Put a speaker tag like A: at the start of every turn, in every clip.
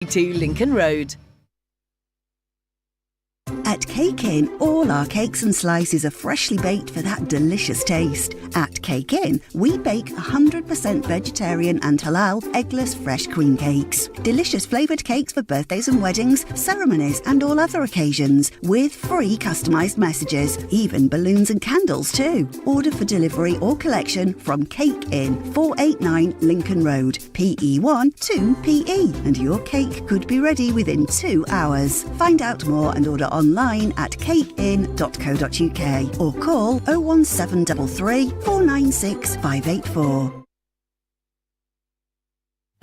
A: to Lincoln Road.
B: At Cake Inn, all our cakes and slices are freshly baked for that delicious taste. At Cake Inn, we bake 100% vegetarian and halal eggless fresh cream cakes. Delicious flavoured cakes for birthdays and weddings, ceremonies and all other occasions, with free customised messages, even balloons and candles too. Order for delivery or collection from Cake Inn, 489 Lincoln Road, PE1 2PE, and your cake could be ready within 2 hours. Find out more and order online at cakein.co.uk or call 01733 496 584.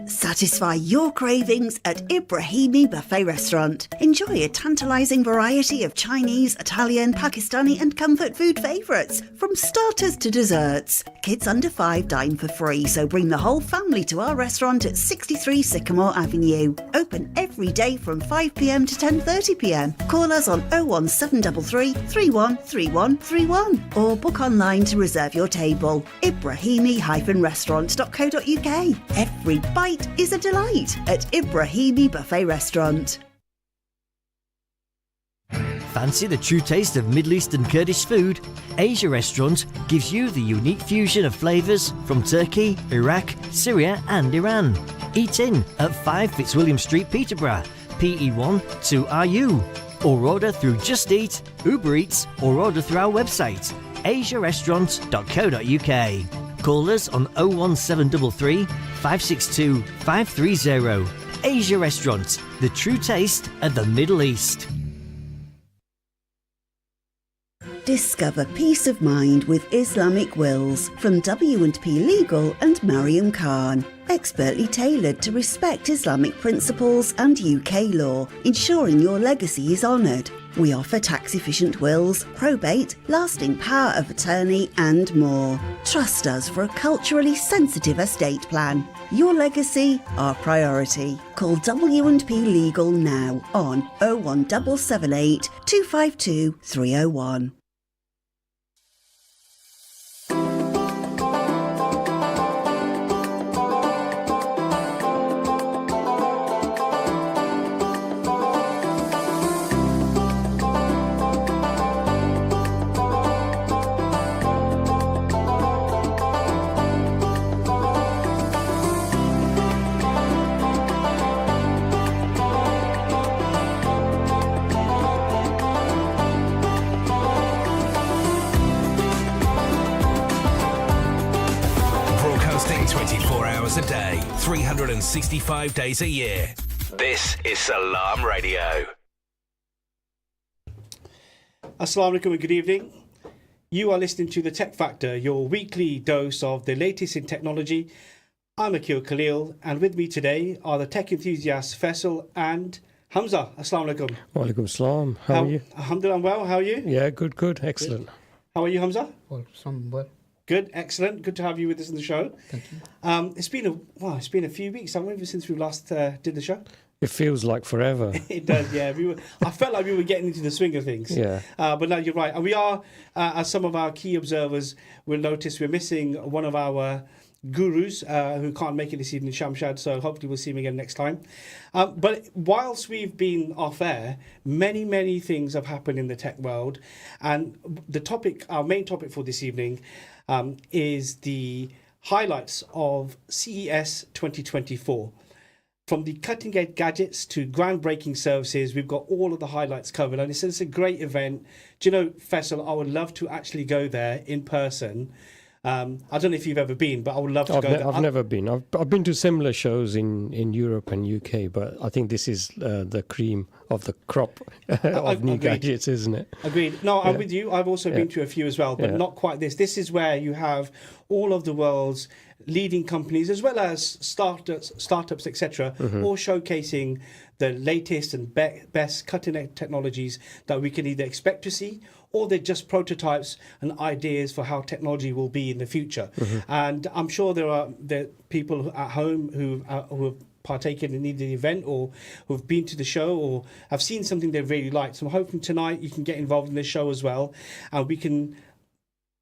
B: Satisfy your cravings at Ibrahimi Buffet Restaurant. Enjoy a tantalising variety of Chinese, Italian, Pakistani and comfort food favourites, from starters to desserts. Kids under 5 dine for free, so bring the whole family to our restaurant at 63 Sycamore Avenue. Open every day from 5pm to 10:30pm. Call us on 01733 313131 or book online to reserve your table. Ibrahimi-restaurant.co.uk. Every bite is a delight at Ibrahimi Buffet Restaurant.
C: Fancy the true taste of Middle East and Kurdish food? Asia Restaurant gives you the unique fusion of flavours from Turkey, Iraq, Syria and Iran. Eat in at 5 Fitzwilliam Street, Peterborough, PE1 2RU. Or order through Just Eat, Uber Eats or order through our website, asiarestaurant.co.uk. Call us on 01733 562 530. Asia Restaurant, the true taste of the Middle East.
B: Discover peace of mind with Islamic wills from W&P Legal and Mariam Khan. Expertly tailored to respect Islamic principles and UK law, ensuring your legacy is honoured. We offer tax-efficient wills, probate, lasting power of attorney and more. Trust us for a culturally sensitive estate plan. Your legacy, our priority. Call W&P Legal now on 01778 252 301.
D: A day, 365 days a year. This is Salam Radio.
E: Assalamu alaikum and good evening. You are listening to The Tech Factor, your weekly dose of the latest in technology. I'm Akeel, and with me today are the tech enthusiasts Fessel and Hamza. Assalamu alaikum.
F: Wa alaikum salam. How are you?
E: Alhamdulillah, I'm well. How are you?
F: Yeah, good. Excellent.
E: Good. How are you, Hamza?
G: Well, well.
E: Good, excellent. Good to have you with us on the show.
G: Thank you.
E: It's been a few weeks, haven't we, since we last did the show?
F: It feels like forever.
E: It does, yeah. I felt like we were getting into the swing of things.
F: Yeah.
E: But no, you're right. And we are, as some of our key observers will notice, we're missing one of our gurus who can't make it this evening, Shamshad, so hopefully we'll see him again next time. But whilst we've been off air, many things have happened in the tech world. And our main topic for this evening is the highlights of CES 2024. From the cutting-edge gadgets to groundbreaking services, we've got all of the highlights covered. And it's a great event. Do you know, Fessel, I would love to actually go there in person. I don't know if you've ever been, but I would love to go there.
F: I've never been. I've been to similar shows in Europe and UK, but I think this is the cream of the crop of new gadgets, isn't it?
E: Agreed. No, I'm with you. I've also been to a few as well, but not quite this. This is where you have all of the world's leading companies, as well as startups, etc., all showcasing the latest and best cutting-edge technologies that we can either expect to see, or they're just prototypes and ideas for how technology will be in the future. And I'm sure there are people at home who have partaken in either the event or who've been to the show or have seen something they really liked. So I'm hoping tonight you can get involved in the show as well, and we can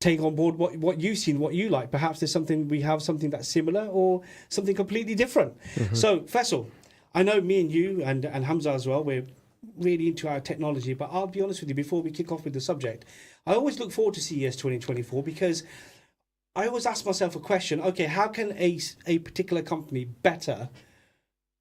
E: take on board what you've seen, what you like. Perhaps there's something that's similar or something completely different. So, Fessel, I know me and you and Hamza as well, we're really into our technology, but I'll be honest with you, before we kick off with the subject, I always look forward to CES 2024 because I always ask myself a question, okay, how can a particular company better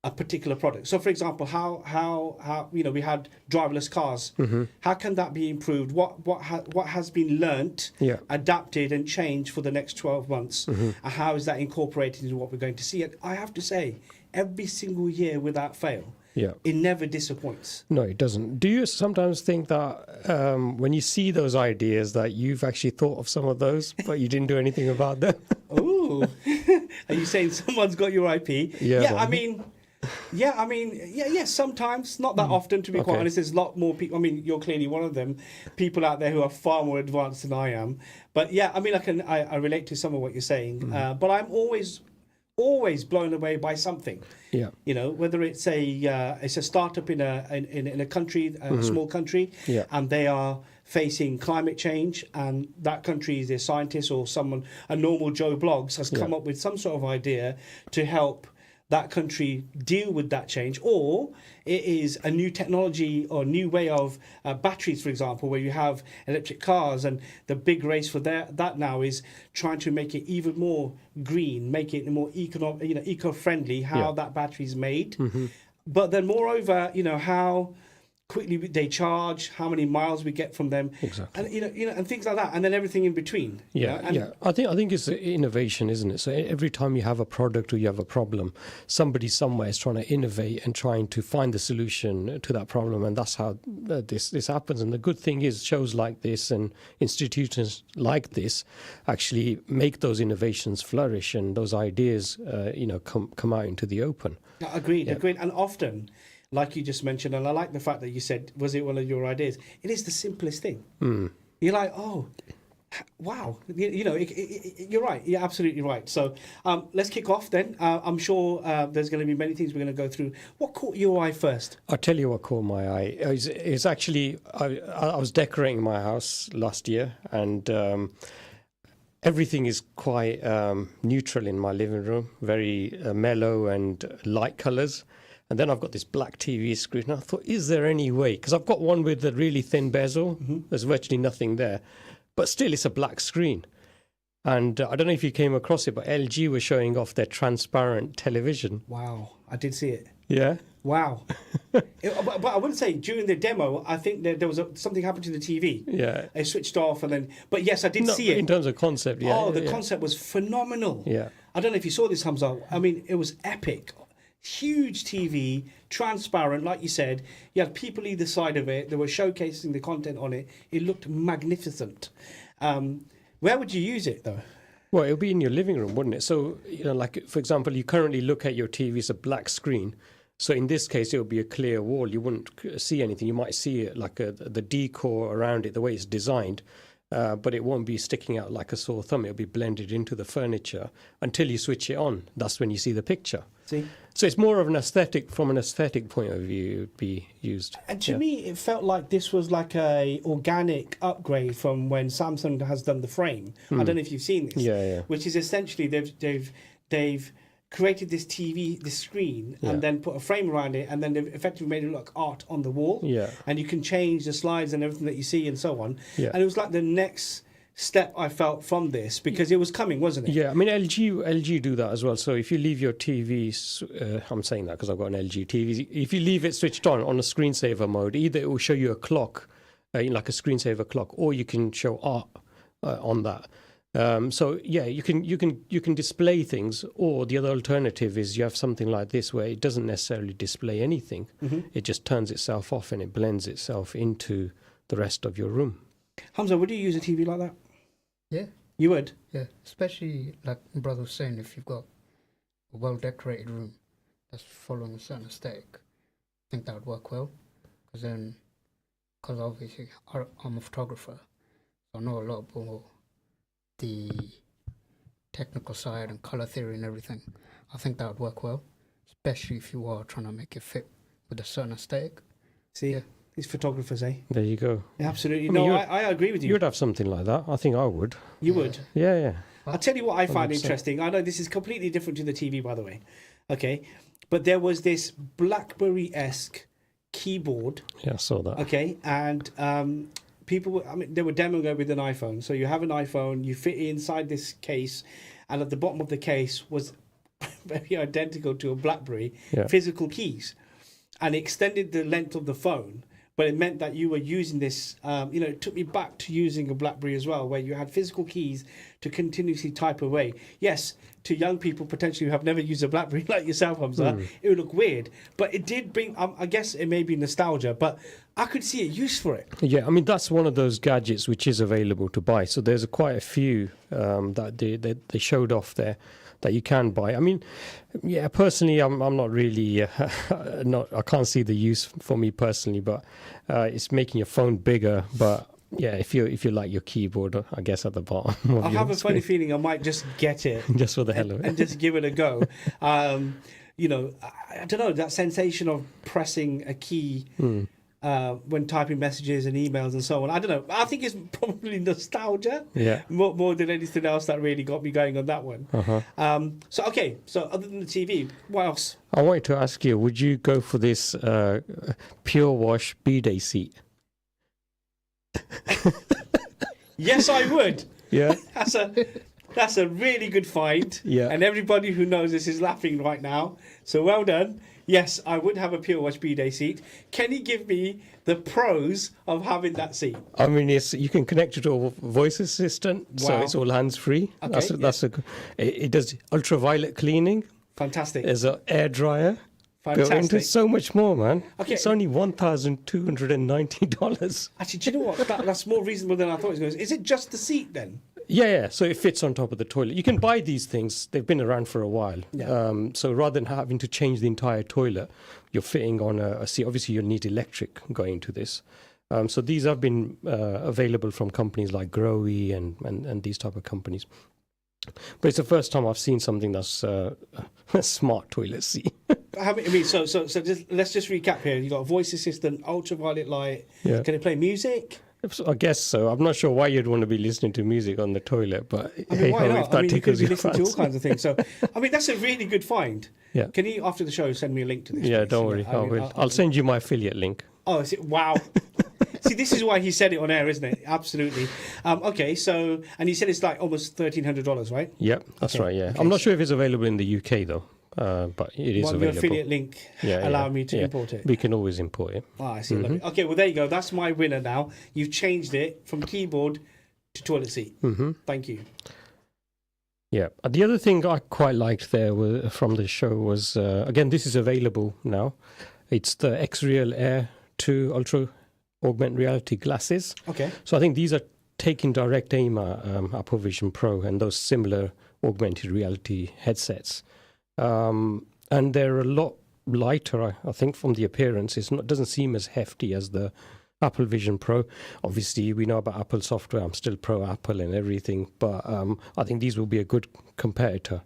E: a particular product? So for example, how we had driverless cars. How can that be improved? What has been learnt, adapted and changed for the next 12 months? And how is that incorporated into what we're going to see? And I have to say, every single year without fail, it never disappoints.
F: No, it doesn't. Do you sometimes think that when you see those ideas that you've actually thought of some of those, but you didn't do anything about them?
E: Ooh. Are you saying someone's got your IP? Yes, sometimes, not that often, to be quite honest. There's a lot more people. I mean, you're clearly one of them. People out there who are far more advanced than I am. But yeah, I mean, I relate to some of what you're saying. But I'm always blown away by something. Yeah. You know, whether it's a startup in a country, a small country, and they are facing climate change, and that country, is a scientist or someone, a normal Joe Bloggs, has come up with some sort of idea to help that country deal with that change, or it is a new technology or new way of batteries, for example, where you have electric cars, and the big race for that now is trying to make it even more green, make it more eco-friendly, how that battery is made. But then moreover, how quickly they charge, how many miles we get from them, and and things like that, and then everything in between. I think it's innovation, isn't it? So every time you have a product or you have a problem, somebody somewhere is trying to innovate and trying to find the solution to that problem, and that's how this happens. And the good thing is, shows like this and institutions like this actually make those innovations flourish, and those ideas, come out into the open. Agreed. And often, like you just mentioned, and I like the fact that you said, was it one of your ideas? It is the simplest thing. You're like, oh, wow. You're right. You're absolutely right. So let's kick off then. I'm sure there's going to be many things we're going to go through. What caught your eye first?
F: I'll tell you what caught my eye. It's actually, I was decorating my house last year, and everything is quite neutral in my living room, very mellow and light colours. And then I've got this black TV screen. And I thought, is there any way? Because I've got one with a really thin bezel. There's virtually nothing there. But still, it's a black screen. And I don't know if you came across it, but LG was showing off their transparent television.
E: Wow, I did see it.
F: Yeah?
E: Wow. But I wouldn't say during the demo, I think there was something happened to the TV.
F: Yeah.
E: It switched off and then... But yes, I did see it.
F: In terms of concept, yeah.
E: Oh, the concept was phenomenal.
F: Yeah.
E: I don't know if you saw this, Hamza. I mean, it was epic. Huge TV, transparent, like you said. You had people either side of it. They were showcasing the content on it. It looked magnificent. Where would you use it, though?
F: Well, it would be in your living room, wouldn't it? So, like, for example, you currently look at your TV, it's a black screen. So in this case, it would be a clear wall. You wouldn't see anything. You might see it like the decor around it, the way it's designed. But it won't be sticking out like a sore thumb. It'll be blended into the furniture until you switch it on. That's when you see the picture.
E: See?
F: So it's more of an aesthetic, from an aesthetic point of view, be used.
E: And to me, it felt like this was like a organic upgrade from when Samsung has done the frame. I don't know if you've seen this.
F: Yeah.
E: Which is essentially they've created this TV, this screen, and then put a frame around it, and then they've effectively made it look art on the wall.
F: Yeah.
E: And you can change the slides and everything that you see and so on.
F: Yeah.
E: And it was like the next step I felt from this, because it was coming, wasn't it?
F: Yeah, I mean, LG do that as well. So if you leave your TV, I'm saying that because I've got an LG TV, if you leave it switched on a screensaver mode, either it will show you a clock, like a screensaver clock, or you can show art on that. So yeah, you can display things, or the other alternative is you have something like this where it doesn't necessarily display anything. It just turns itself off and it blends itself into the rest of your room.
E: Hamza, would you use a TV like that?
A: Yeah.
E: You would?
A: Yeah, especially like my brother was saying, if you've got a well-decorated room that's following a certain aesthetic, I think that would work well. Because obviously I'm a photographer, so I know a lot more the technical side and color theory and everything. I think that would work well, especially if you are trying to make it fit with a certain aesthetic.
E: See, these photographers, eh?
F: There you go.
E: Yeah, absolutely.
F: I mean,
E: I agree with you.
F: You'd have something like that. I think I would.
E: You would?
F: Yeah.
E: I'll tell you what I find
F: 100%.
E: interesting. I know this is completely different to the TV, by the way. Okay. but there was this Blackberry-esque keyboard.
F: Yeah, I saw that.
E: Okay, and people, they were demoing it with an iPhone. So you have an iPhone, you fit it inside this case, and at the bottom of the case was very identical to a BlackBerry, physical keys, and it extended the length of the phone. But it meant that you were using this, it took me back to using a BlackBerry as well, where you had physical keys to continuously type away. Yes, to young people potentially who have never used a BlackBerry like yourself, Hamza, it would look weird. But it did bring, I guess it may be nostalgia, but I could see a use for it.
F: Yeah, I mean, that's one of those gadgets which is available to buy. So there's quite a few that they showed off there that you can buy. I mean, yeah, personally, I'm not really, I can't see the use for me personally, but it's making your phone bigger. But yeah, if you like your keyboard, I guess at the bottom.
E: I have a funny feeling I might just get it.
F: Just for the hell of it.
E: And just give it a go. I don't know, that sensation of pressing a key when typing messages and emails and so on. I don't know. I think it's probably nostalgia more than anything else that really got me going on that one. So other than the TV, what else?
F: I wanted to ask you, would you go for this Pure Wash Bidet Seat?
E: Yes, I would.
F: Yeah.
E: That's a really good find.
F: Yeah.
E: And everybody who knows this is laughing right now. So well done. Yes, I would have a Pure Wash Bidet seat. Can you give me the pros of having that seat?
F: I mean, you can connect it to a voice assistant, so it's all hands-free.
E: Okay,
F: It does ultraviolet cleaning.
E: Fantastic.
F: There's an air dryer.
E: Fantastic.
F: There's so much more, man.
E: Okay.
F: It's only $1,290.
E: Actually, do you know what? That's more reasonable than I thought it was going to be. Is it just the seat then?
F: Yeah. So it fits on top of the toilet. You can buy these things. They've been around for a while.
E: Yeah.
F: So rather than having to change the entire toilet, you're fitting on a seat. Obviously, you'll need electric going to this. So these have been available from companies like Growy and these type of companies. But it's the first time I've seen something that's a smart toilet seat.
E: So let's just recap here. You've got a voice assistant, ultraviolet light.
F: Yeah.
E: Can it play music?
F: I guess so. I'm not sure why you'd want to be listening to music on the toilet, but
E: why not?
F: if that
E: you could
F: tickles
E: be
F: your
E: listening to all
F: fancy.
E: kinds of things. So, that's a really good find.
F: Yeah.
E: Can you, after the show, send me a link to this?
F: Yeah,
E: please?
F: don't worry. I'll send you my affiliate link.
E: Oh, is it? Wow. See, this is why he said it on air, isn't it? Absolutely. Okay, so, and he said it's like almost $1,300, right?
F: Yeah, that's right, yeah.
E: Okay,
F: I'm not sure if it's available in the UK, though, but it is
E: Your
F: available.
E: affiliate link allow me to import it.
F: We can always import it.
E: I see. Lovely. Okay, well, there you go. That's my winner now. You've changed it from keyboard to toilet seat. Thank you.
F: Yeah. The other thing I quite liked there from the show was, again, this is available now. It's the Xreal Air 2 Ultra Augmented Reality glasses.
E: Okay.
F: So I think these are taking direct aim at Apple Vision Pro and those similar augmented reality headsets. And they're a lot lighter, I think, from the appearance. It doesn't seem as hefty as the Apple Vision Pro. Obviously, we know about Apple software. I'm still pro Apple and everything, but I think these will be a good competitor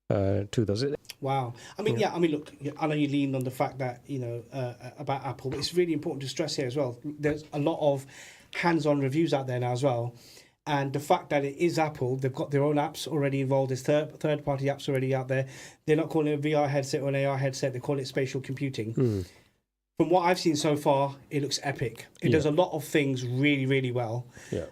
F: to those.
E: Wow. Look, I know you leaned on the fact that, about Apple, but it's really important to stress here as well. There's a lot of hands-on reviews out there now as well. And the fact that it is Apple, they've got their own apps already involved. There's third-party apps already out there. They're not calling it a VR headset or an AR headset. They call it spatial computing. From what I've seen so far, it looks epic. It does a lot of things really, really well.
F: Yeah.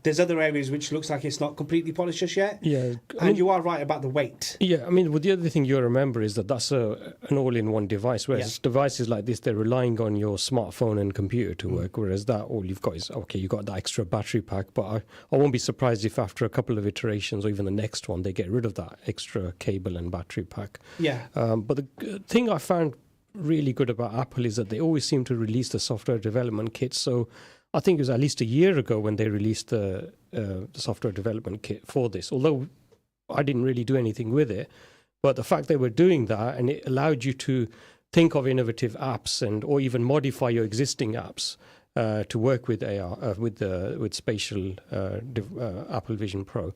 E: There's other areas which looks like it's not completely polished just yet.
F: Yeah.
E: And you are right about the weight.
F: Yeah, the other thing you remember is that that's an all-in-one device, whereas devices like this, they're relying on your smartphone and computer to work, whereas that, all you've got is, you got that extra battery pack, but I won't be surprised if after a couple of iterations or even the next one, they get rid of that extra cable and battery pack.
E: Yeah.
F: But the thing I found really good about Apple is that they always seem to release the software development kit. So I think it was at least a year ago when they released the software development kit for this, although I didn't really do anything with it. But the fact they were doing that, and it allowed you to think of innovative apps or even modify your existing apps to work with AR, with spatial Apple Vision Pro.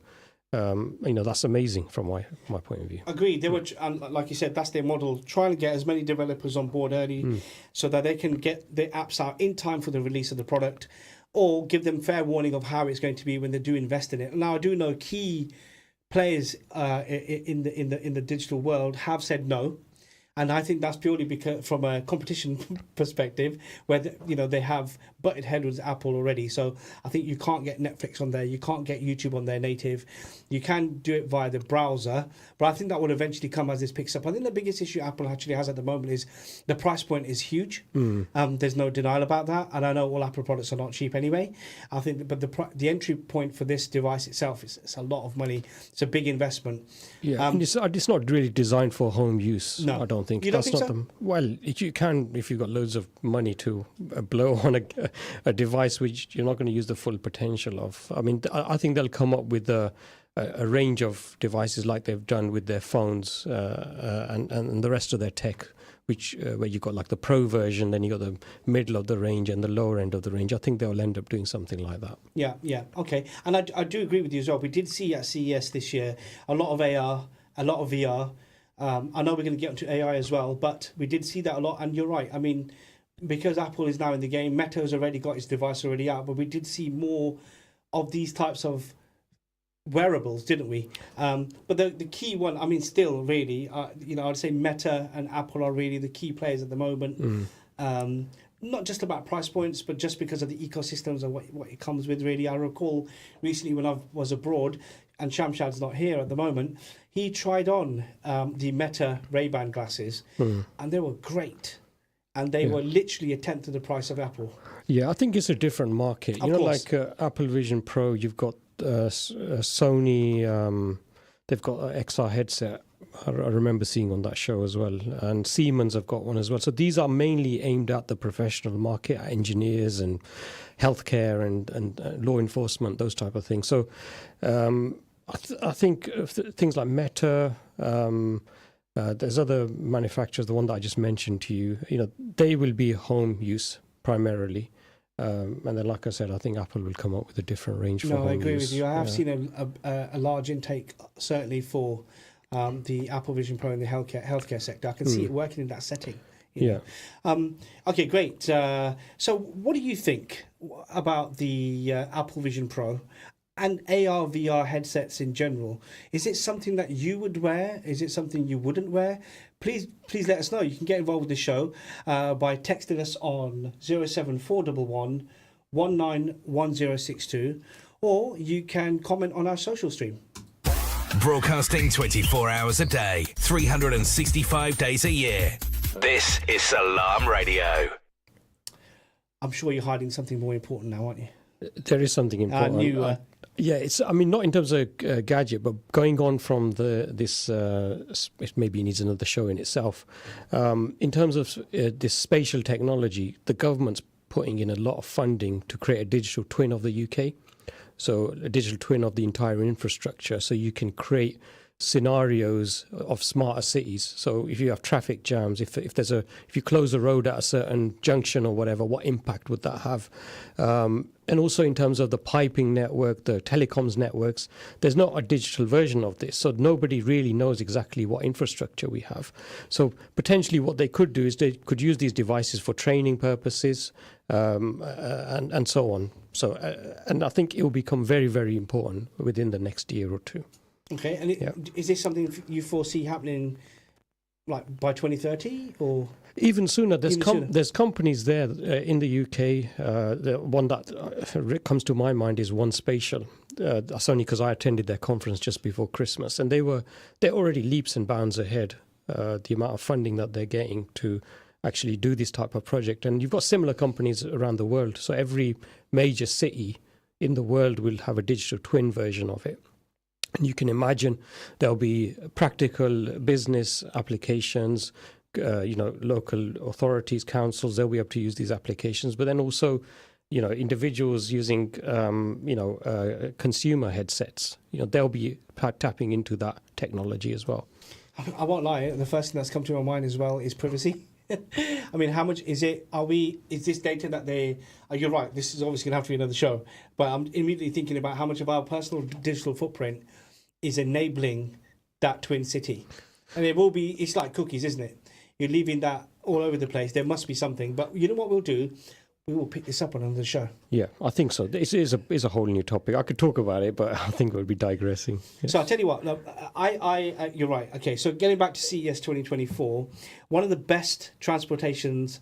F: That's amazing from my point of view.
E: Agreed. They were, like you said, that's their model, trying to get as many developers on board early so that they can get their apps out in time for the release of the product, or give them fair warning of how it's going to be when they do invest in it. Now, I do know key players in the digital world have said no, And I think that's purely because from a competition perspective, where they have butted heads with Apple already. So I think you can't get Netflix on there, you can't get YouTube on there native. You can do it via the browser, but I think that will eventually come as this picks up. I think the biggest issue Apple actually has at the moment is the price point is huge. There's no denial about that, and I know all Apple products are not cheap anyway. I think, but the entry point for this device itself is it's a lot of money. It's a big investment.
F: Yeah, and it's not really designed for home use.
E: No.
F: I don't think.
E: You don't
F: That's
E: think
F: not
E: so?
F: Well, you can if you've got loads of money to blow on a device which you're not going to use the full potential of. I mean, I think they'll come up with a range of devices like they've done with their phones and the rest of their tech, which where you've got like the pro version, then you got the middle of the range and the lower end of the range. I think they'll end up doing something like that.
E: Yeah, okay. And I do agree with you as well. We did see at CES this year a lot of AR, a lot of VR. I know we're going to get into AI as well, but we did see that a lot. And you're right. I mean, because Apple is now in the game, Meta's already got its device already out, but we did see more of these types of wearables, didn't we? But the key one, I mean, still really, I'd say Meta and Apple are really the key players at the moment. Not just about price points, but just because of the ecosystems and what it comes with, really. I recall recently when I was abroad, and Shamshad's not here at the moment, he tried on the Meta Ray-Ban glasses, and they were great. And they were literally a tenth of the price of Apple.
F: Yeah, I think it's a different market.
E: Of course.
F: Like Apple Vision Pro, you've got Sony, they've got an XR headset. I remember seeing on that show as well. And Siemens have got one as well. So these are mainly aimed at the professional market, engineers and healthcare and law enforcement, those type of things. So I think things like Meta, there's other manufacturers, the one that I just mentioned to you, they will be home use primarily. And then, like I said, I think Apple will come up with a different range for home use.
E: No, I agree with you. I have seen a large intake, certainly for the Apple Vision Pro in the healthcare sector. I can see it working in that setting.
F: Yeah.
E: Okay, great. So what do you think about the Apple Vision Pro and AR, VR headsets in general? Is it something that you would wear? Is it something you wouldn't wear? Please let us know. You can get involved with the show by texting us on 07411 191062, or you can comment on our social stream.
D: Broadcasting 24 hours a day, 365 days a year. This is Salam Radio.
E: I'm sure you're hiding something more important now, aren't you?
F: There is something important. Yeah, I mean, not in terms of gadget, but going on from this, it maybe needs another show in itself. In terms of this spatial technology, the government's putting in a lot of funding to create a digital twin of the UK. So a digital twin of the entire infrastructure, so you can create scenarios of smarter cities. So if you have traffic jams, if you close a road at a certain junction or whatever, what impact would that have? And also in terms of the piping network, the telecoms networks, there's not a digital version of this. So nobody really knows exactly what infrastructure we have. So potentially what they could do is they could use these devices for training purposes and so on. So and I think it will become very, very important within the next year or two.
E: Okay, and is this something you foresee happening like by 2030 or
F: even sooner? There's companies there in the UK. The one that comes to my mind is One Spatial. That's only because I attended their conference just before Christmas, and they're already leaps and bounds ahead. The amount of funding that they're getting to actually do this type of project, and you've got similar companies around the world. So every major city in the world will have a digital twin version of it. And you can imagine there'll be practical business applications, local authorities, councils, they'll be able to use these applications. But then also, individuals using, consumer headsets, they'll be tapping into that technology as well.
E: I won't lie, the first thing that's come to my mind as well is privacy. I mean, how much is it? Is this data that you're right, this is obviously going to have to be another show, but I'm immediately thinking about how much of our personal digital footprint is enabling that twin city. And it's like cookies, isn't it? You're leaving that all over the place. There must be something. But you know what we'll do? we will pick this up on another show.
F: Yeah, I think so. This is a whole new topic. I could talk about it, but I think we'll be digressing. Yeah.
E: So I'll tell you what, look, you're right. Okay, so getting back to CES 2024, one of the best transportations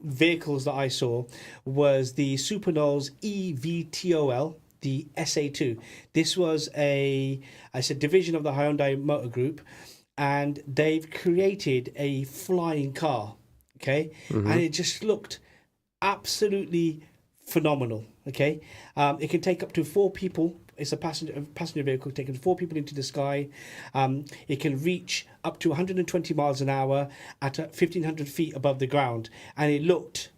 E: vehicles that I saw was the Supernal's eVTOL, the SA-2. This was a division of the Hyundai Motor Group, and they've created a flying car. Okay, and it just looked absolutely phenomenal. Okay, it can take up to 4 people. It's a passenger vehicle taking 4 people into the sky. It can reach up to 120 miles an hour at 1,500 feet above the ground, and it looked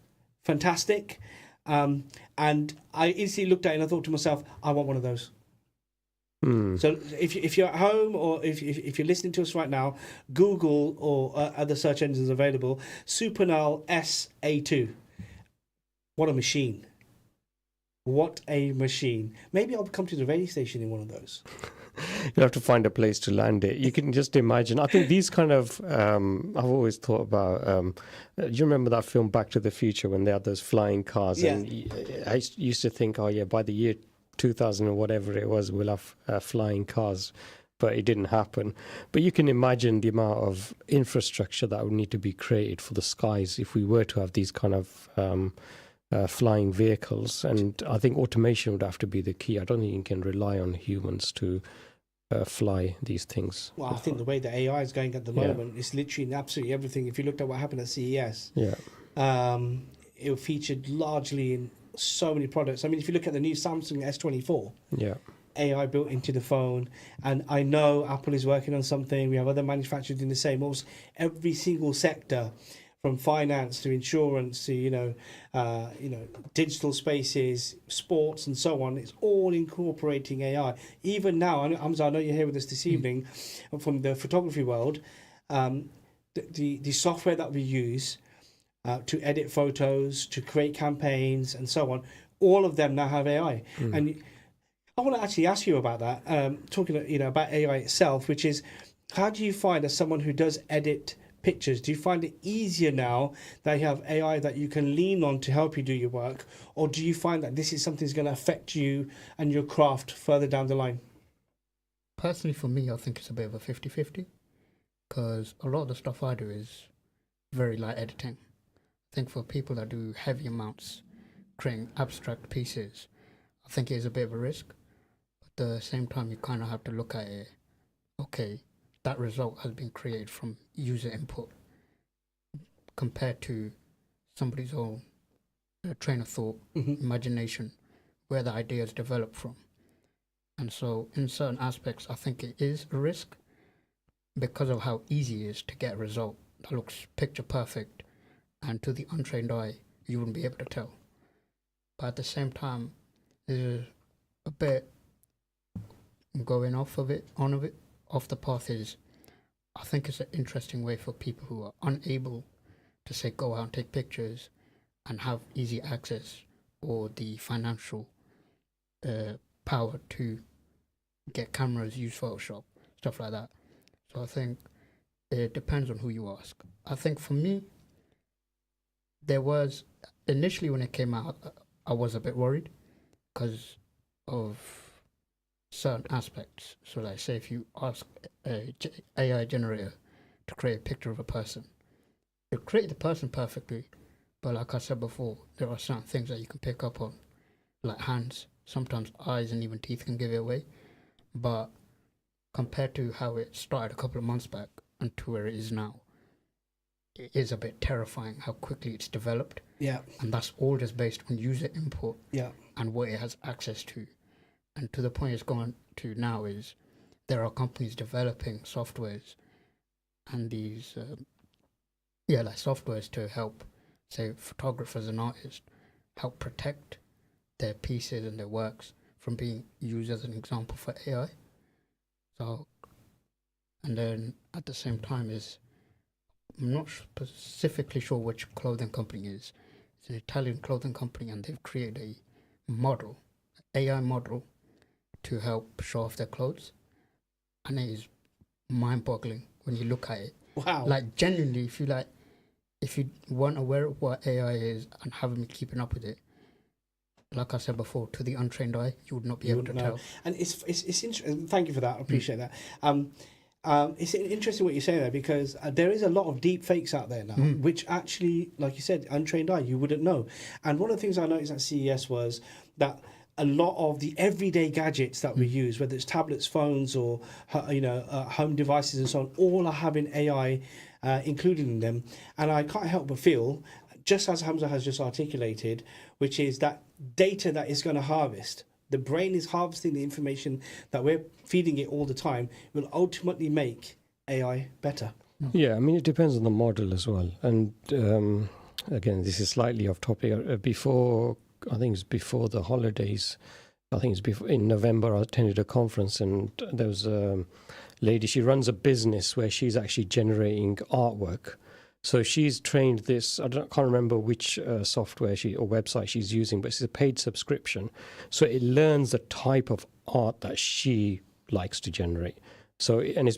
E: fantastic. And I instantly looked at it and I thought to myself, I want one of those. So if you're at home, or if you're listening to us right now, Google or other search engines available, Supernal SA-2. What a machine. What a machine. Maybe I'll come to the radio station in one of those.
F: You have to find a place to land it. You can just imagine. I think these kind of, I've always thought about, do you remember that film Back to the Future when they had those flying cars?
E: Yeah.
F: And I used to think, oh yeah, by the year 2000 or whatever it was, we'll have flying cars. But it didn't happen. But you can imagine the amount of infrastructure that would need to be created for the skies if we were to have these kind of flying vehicles. And I think automation would have to be the key. I don't think you can rely on humans to fly these things.
E: Well, I think the way the AI is going at the moment, it's literally in absolutely everything. If you looked at what happened at CES, it featured largely in so many products. I mean, if you look at the new Samsung S24, AI built into the phone, and I know Apple is working on something. We have other manufacturers doing the same. Almost every single sector, from finance to insurance to digital spaces, sports, and so on. It's all incorporating AI. Even now, Hamza, I know you're here with us this evening from the photography world. The software that we use to edit photos, to create campaigns, and so on, all of them now have AI. And I want to actually ask you about that. Talking about AI itself, which is, how do you find, as someone who does edit pictures, do you find it easier now that you have AI that you can lean on to help you do your work, or do you find that this is something that's going to affect you and your craft further down the line?
A: Personally, for me, I think it's a bit of a 50-50, because a lot of the stuff I do is very light editing. I think for people that do heavy amounts, creating abstract pieces, I think it is a bit of a risk. But at the same time, you kind of have to look at it, okay, that result has been created from user input compared to somebody's own train of thought, imagination, where the idea is developed from. And so in certain aspects, I think it is a risk because of how easy it is to get a result that looks picture perfect, and to the untrained eye, you wouldn't be able to tell. But at the same time, there's a bit going off the path is, I think it's an interesting way for people who are unable to, say, go out and take pictures and have easy access or the financial power to get cameras, use Photoshop, stuff like that. So I think it depends on who you ask. I think for me, there was, initially when it came out, I was a bit worried because of certain aspects. So like, say if you ask a AI generator to create a picture of a person, it'll create the person perfectly, but like I said before, there are certain things that you can pick up on, like hands, sometimes eyes, and even teeth can give it away. But compared to how it started a couple of months back and to where it is now, it is a bit terrifying how quickly it's developed.
E: Yeah.
A: And that's all just based on user input and what it has access to. And to the point it's gone to now is there are companies developing softwares and these, like softwares to help, say, photographers and artists, help protect their pieces and their works from being used as an example for AI. So, and then at the same time I'm not specifically sure which clothing company it is. It's an Italian clothing company, and they've created a model, AI model, to help show off their clothes. And it is mind-boggling when you look at it.
E: Wow.
A: Like, genuinely, if you like, if you weren't aware of what AI is and haven't been keeping up with it, like I said before, to the untrained eye, you would not be able to tell.
E: And it's interesting. Thank you for that. I appreciate that. It's interesting what you're saying there, because there is a lot of deep fakes out there now, which actually, like you said, untrained eye, you wouldn't know. And one of the things I noticed at CES was that a lot of the everyday gadgets that we use, whether it's tablets, phones, or home devices and so on, all are having AI included in them. And I can't help but feel, just as Hamza has just articulated, which is that data that is going to harvest, the brain is harvesting the information that we're feeding it all the time, will ultimately make AI better.
F: Yeah, I mean, it depends on the model as well. And again, this is slightly off topic. I think it's before the holidays. I think it's before, in November, I attended a conference, and there was a lady, she runs a business where she's actually generating artwork. So she's trained this, can't remember which software or website she's using, but it's a paid subscription. So it learns the type of art that she likes to generate. So, and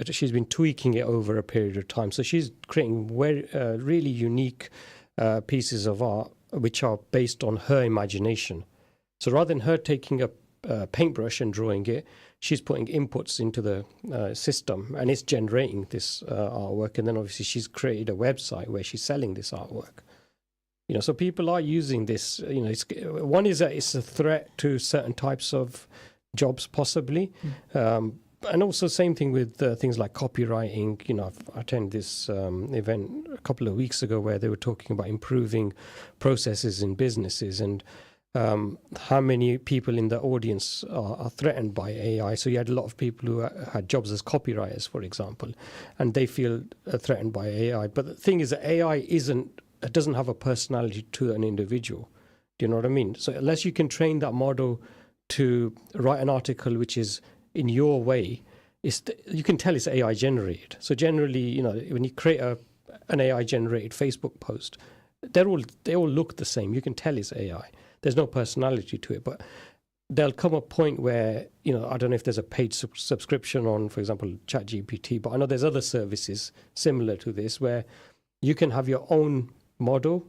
F: she's been tweaking it over a period of time. So she's creating really unique pieces of art which are based on her imagination. So rather than her taking a paintbrush and drawing it, she's putting inputs into the system, and it's generating this artwork. And then obviously she's created a website where she's selling this artwork. So people are using this. One is that it's a threat to certain types of jobs, possibly. And also same thing with things like copywriting. I've attended this event a couple of weeks ago where they were talking about improving processes in businesses, and how many people in the audience are threatened by AI. So you had a lot of people who had jobs as copywriters, for example, and they feel threatened by AI. But the thing is that AI doesn't have a personality to an individual. Do you know what I mean? So unless you can train that model to write an article which is in your way, you can tell it's AI generated. So generally, when you create an AI generated Facebook post, they all look the same. You can tell it's AI. There's no personality to it, but there'll come a point where, I don't know if there's a paid subscription on, for example, ChatGPT, but I know there's other services similar to this where you can have your own model,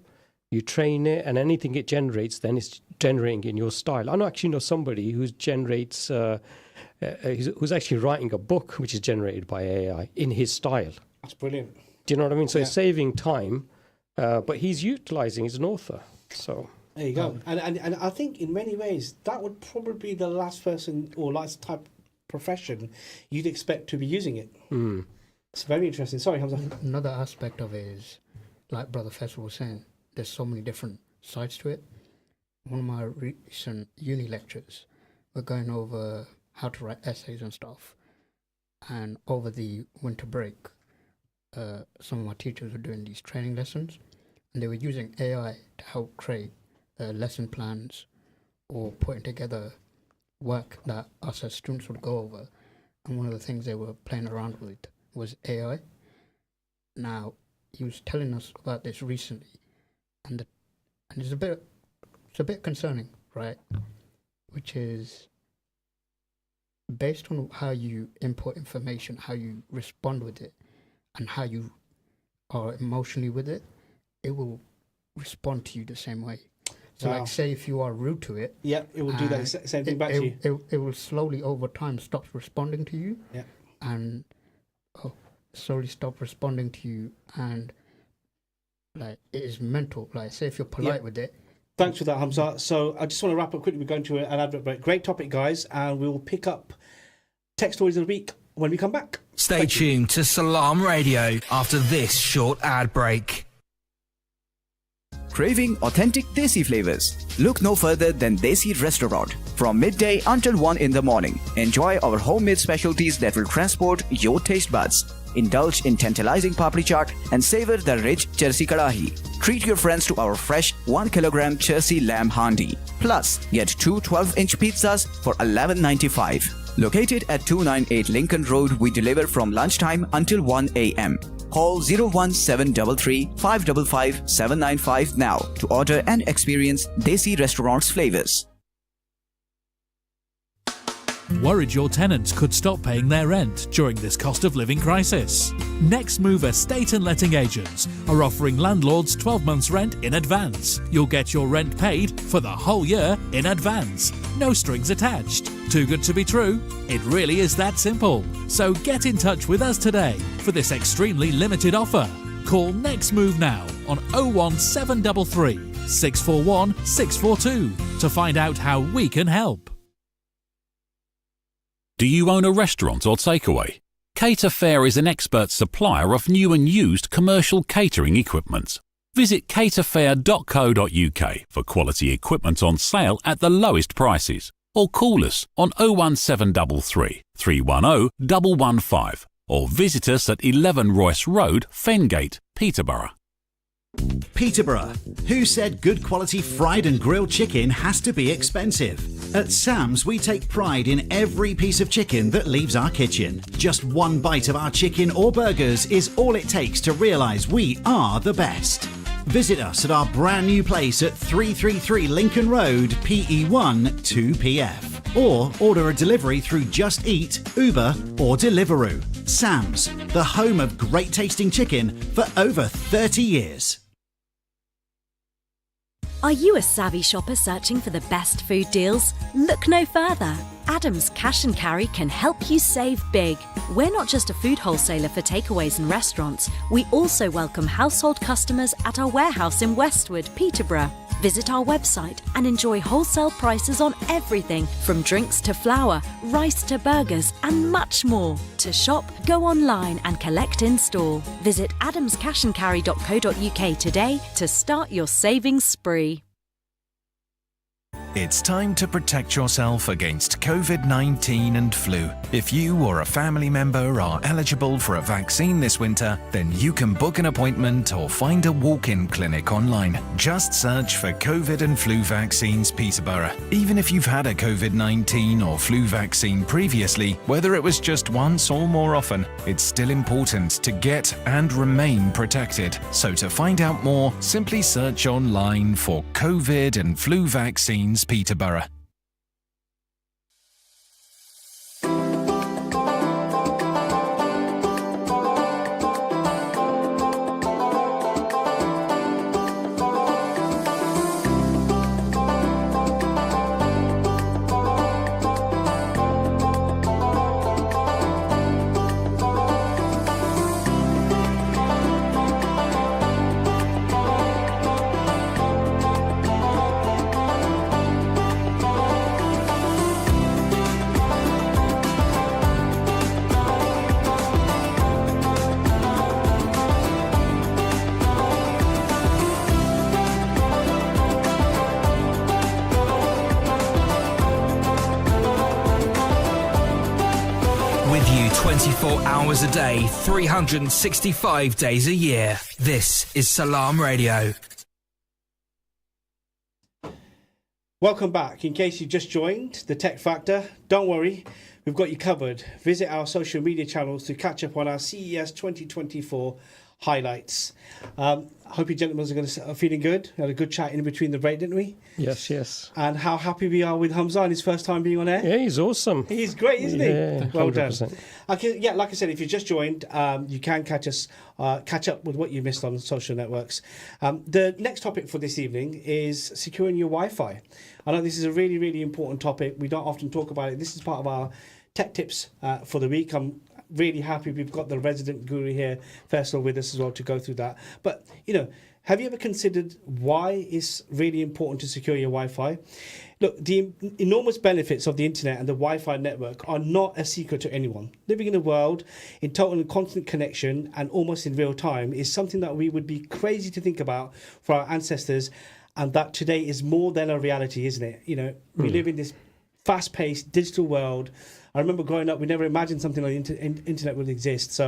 F: you train it, and anything it generates, then it's generating in your style. I actually know somebody who generates, who's actually writing a book which is generated by AI in his style.
E: That's brilliant.
F: Do you know what I mean? So it's saving time, but he's utilizing, he's an author, so...
E: There you go. And I think in many ways that would probably be the last person or last type of profession you'd expect to be using it. It's very interesting. Sorry, Hamza.
A: Another aspect of it is, like Brother Fessel was saying, there's so many different sides to it. One of my recent uni lectures, we're going over how to write essays and stuff. And over the winter break, some of my teachers were doing these training lessons, and they were using AI to help create lesson plans or putting together work that us as students would go over. And one of the things they were playing around with was AI. Now, he was telling us about this recently, and it's a bit concerning, right? Which is based on how you input information, how you respond with it, and how you are emotionally with it, it will respond to you the same way. So, like, say if you are rude to it,
E: it will do that same thing back to you.
A: It will slowly over time stop responding to you, and slowly stop responding to you, and like it is mental. Like, say if you're polite with it.
E: Thanks for that, Hamza. So I just want to wrap up quickly. We're going to an advert break. Great topic, guys, and we will pick up tech stories of the week when we come back.
D: Stay tuned to Salam Radio after this short ad break.
G: Craving authentic Desi flavors? Look no further than Desi Restaurant. From midday until 1 in the morning, enjoy our homemade specialties that will transport your taste buds. Indulge in tantalizing papri chaat and savor the rich Chersi Kadahi. Treat your friends to our fresh 1 kilogram Chersi lamb handi. Plus, get 2 12-inch pizzas for $11.95. Located at 298 Lincoln Road, we deliver from lunchtime until 1 a.m. Call 01733 555 795 now to order and experience Desi Restaurant's flavors.
H: Worried your tenants could stop paying their rent during this cost of living crisis? Next Move Estate and Letting Agents are offering landlords 12 months rent in advance. You'll get your rent paid for the whole year in advance. No strings attached. Too good to be true? It really is that simple. So get in touch with us today for this extremely limited offer. Call Next Move now on 01733 641 642 to find out how we can help.
I: Do you own a restaurant or takeaway? Cater Fair is an expert supplier of new and used commercial catering equipment. Visit caterfair.co.uk for quality equipment on sale at the lowest prices, or call us on 01733 310 115 or visit us at 11 Royce Road, Fengate, Peterborough.
J: Peterborough. Who said good quality fried and grilled chicken has to be expensive? At Sam's, we take pride in every piece of chicken that leaves our kitchen. Just one bite of our chicken or burgers is all it takes to realise we are the best. Visit us at our brand new place at 333 Lincoln Road, PE1 2PF. Or order a delivery through Just Eat, Uber or Deliveroo. Sam's, the home of great tasting chicken for over 30 years.
K: Are you a savvy shopper searching for the best food deals? Look no further. Adams Cash and Carry can help you save big. We're not just a food wholesaler for takeaways and restaurants. We also welcome household customers at our warehouse in Westwood, Peterborough. Visit our website and enjoy wholesale prices on everything from drinks to flour, rice to burgers and much more. To shop, go online and collect in store. Visit adamscashandcarry.co.uk today to start your savings spree.
D: It's time to protect yourself against COVID-19 and flu. If you or a family member are eligible for a vaccine this winter, then you can book an appointment or find a walk-in clinic online. Just search for COVID and flu vaccines Peterborough. Even if you've had a COVID-19 or flu vaccine previously, whether it was just once or more often, it's still important to get and remain protected. So to find out more, simply search online for COVID and flu vaccines Peterborough. With you 24 hours a day, 365 days a year. This is Salam Radio.
E: Welcome back. In case you just joined the Tech Factor, don't worry, we've got you covered. Visit our social media channels to catch up on our CES 2024 highlights. I hope you gentlemen are feeling good. We had a good chat in between the break, didn't we?
F: Yes.
E: And how happy we are with Hamza and his first time being on air.
F: Yeah, he's awesome.
E: He's great, isn't he? Well
F: 100%.
E: done. Okay, like I said, if you just joined, you can catch up with what you missed on social networks. The next topic for this evening is securing your Wi-Fi. I know this is a really, really important topic. We don't often talk about it. This is part of our tech tips for the week. I'm really happy we've got the resident guru here, Fessel, with us as well to go through that. But, have you ever considered why it's really important to secure your Wi-Fi? Look, the enormous benefits of the internet and the Wi-Fi network are not a secret to anyone. Living in a world in total and constant connection and almost in real time is something that we would be crazy to think about for our ancestors, and that today is more than a reality, isn't it? We live in this fast-paced digital world. I remember growing up, we never imagined something like the internet would exist.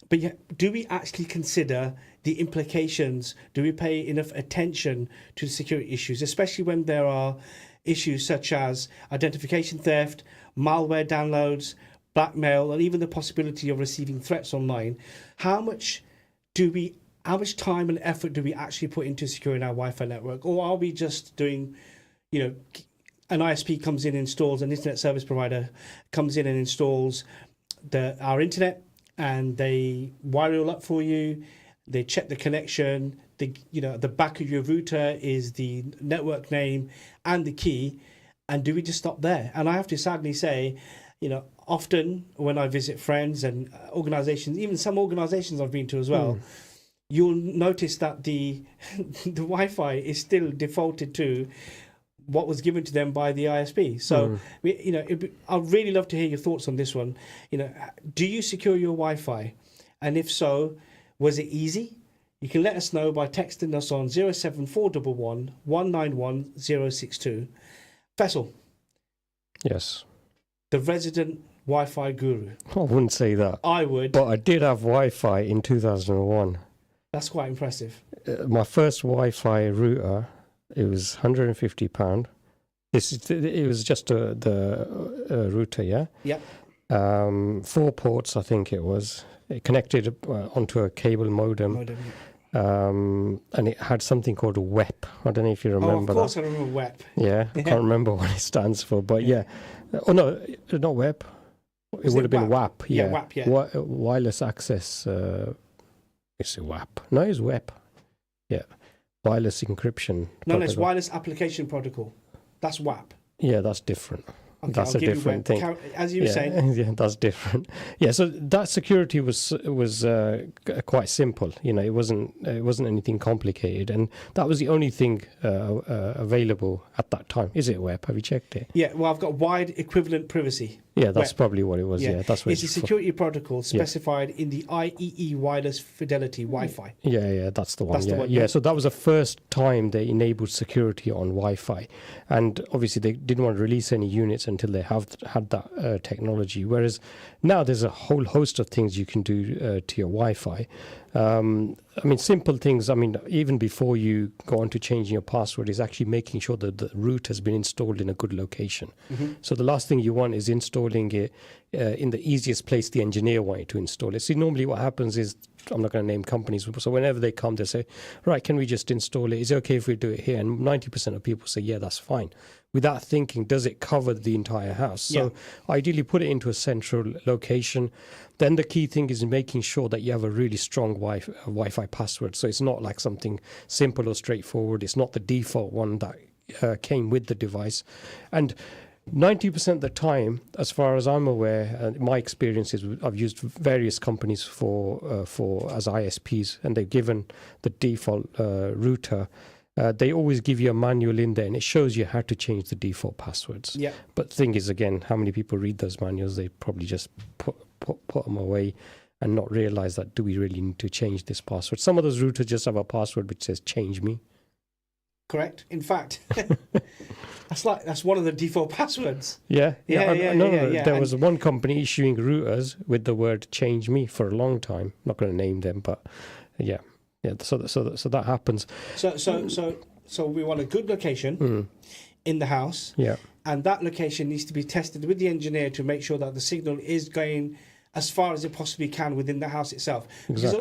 E: But do we actually consider the implications? Do we pay enough attention to security issues, especially when there are issues such as identification theft, malware downloads, blackmail, and even the possibility of receiving threats online? How much time and effort do we actually put into securing our Wi-Fi network? Or are we just doing, an ISP comes in and installs, an internet service provider comes in and installs our internet, and they wire it all up for you. They check the connection. The back of your router is the network name and the key. And do we just stop there? And I have to sadly say, often when I visit friends and organizations, even some organizations I've been to as well, you'll notice that the Wi-Fi is still defaulted to what was given to them by the ISP. So, I'd really love to hear your thoughts on this one. Do you secure your Wi-Fi? And if so, was it easy? You can let us know by texting us on 07411 191 062. Fessel.
F: Yes.
E: The resident Wi-Fi guru.
F: I wouldn't say that.
E: I would.
F: But I did have Wi-Fi in 2001.
E: That's quite impressive.
F: My first Wi-Fi router, it was £150. It was just the router, yeah?
E: Yep.
F: 4 ports, I think it was. It connected onto a cable modem. And it had something called a WEP. I don't know if you remember that.
E: Oh, of course I remember WEP.
F: Yeah, I can't remember what it stands for, but yeah. Oh, no, not WEP. It would have been WAP. Yeah,
E: WAP, yeah.
F: Wireless access. It's a WAP. No, it's WEP. Yeah. Wireless encryption.
E: No, it's wireless application protocol. That's WAP.
F: Yeah, that's different.
E: Okay,
F: that's a different thing.
E: As you were saying.
F: Yeah, that's different. Yeah, so that security was quite simple. It wasn't anything complicated, and that was the only thing available at that time. Is it WEP? Have you checked it?
E: Yeah, well, I've got wide equivalent privacy.
F: Yeah, that's probably what it was. Yeah, that's what
E: it's a security protocol specified in the IEEE wireless fidelity Wi-Fi.
F: Yeah, that's the one. Yeah, so that was the first time they enabled security on Wi-Fi, and obviously they didn't want to release any units until they had that technology. Whereas now there's a whole host of things you can do to your Wi-Fi. Simple things. Even before you go on to changing your password, is actually making sure that the root has been installed in a good location. So the last thing you want is installing it in the easiest place the engineer wanted to install it. See, normally what happens is, I'm not going to name companies, so whenever they come, they say, right, can we just install it? Is it okay if we do it here? And 90% of people say, yeah, that's fine. Without thinking, does it cover the entire house? So ideally put it into a central location. Then the key thing is making sure that you have a really strong Wi-Fi password. So it's not like something simple or straightforward. It's not the default one that came with the device. And 90% of the time, as far as I'm aware, my experience is I've used various companies for as ISPs, and they've given the default router. They always give you a manual in there, and it shows you how to change the default passwords.
E: Yeah.
F: But the thing is, again, how many people read those manuals? They probably just put them away and not realize that, do we really need to change this password? Some of those routers just have a password which says change me.
E: Correct. In fact, that's one of the default passwords.
F: Yeah. There was one company issuing routers with the word change me for a long time. I'm not going to name them, but yeah. So that happens.
E: So we want a good location in the house.
F: Yeah.
E: And that location needs to be tested with the engineer to make sure that the signal is going as far as it possibly can within the house itself. Because a